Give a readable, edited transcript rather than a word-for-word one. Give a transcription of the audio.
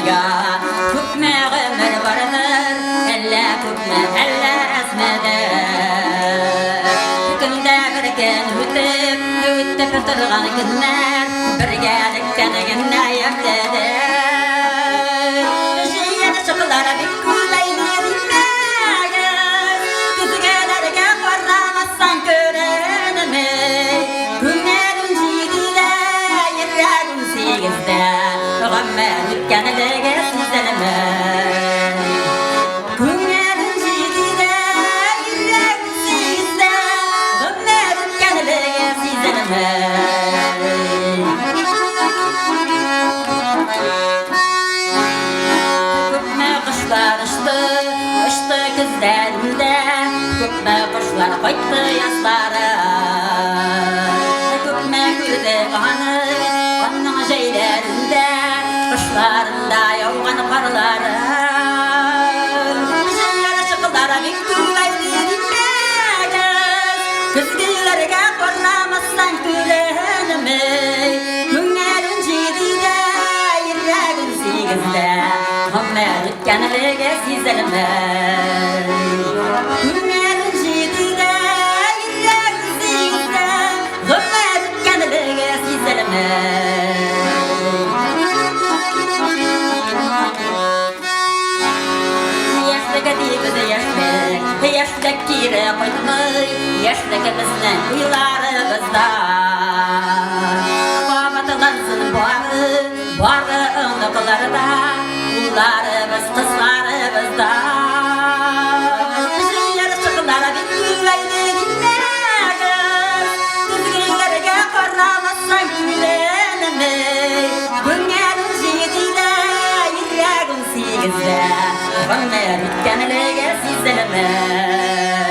dünya Küpme ömür vardır Elle küpme elle esmedir Günde bir gün Ütüp oturgan günler Birgelikten günler yaptıdır Şiyen çıkılara bir kullayını dinleyiz Küzgelerge korramazsan görenimi Günlerin cidide Yerlerin segizde Gammer ütkenilege sizlerime Günlerin cidide Yerlerin segizde Gammer ütkenilege sizlerime Köpme kuşlar uçtu gözlerimde Köpme kuşlar koydu yazlara Köpme gülde kanı onun şeylerinde Kuşlarında yolgan karları Şehirde çıkılara bir kullaydı dinleyiz Kızgillerge korramazsan gülenimi Günlerin cidide Yerlerin segizde Gammer ütkenilege sizlerime Günlerin cidide Yerlerin segizde Gammer ütkenilege sizlerime Yaşlık edibide yaşlık Yaşlık kire koytmay Yaşlık bizden kuyularımızda Babatılansın Barı ınlıklarda Ullarımız kızlarımızda Şehir çıkılara bir güveydi dinleyiz Düzgünlerge korramazsan gülenimi Günlerin cidide Yerlerin segizde Gammer ütkenilege sizlerime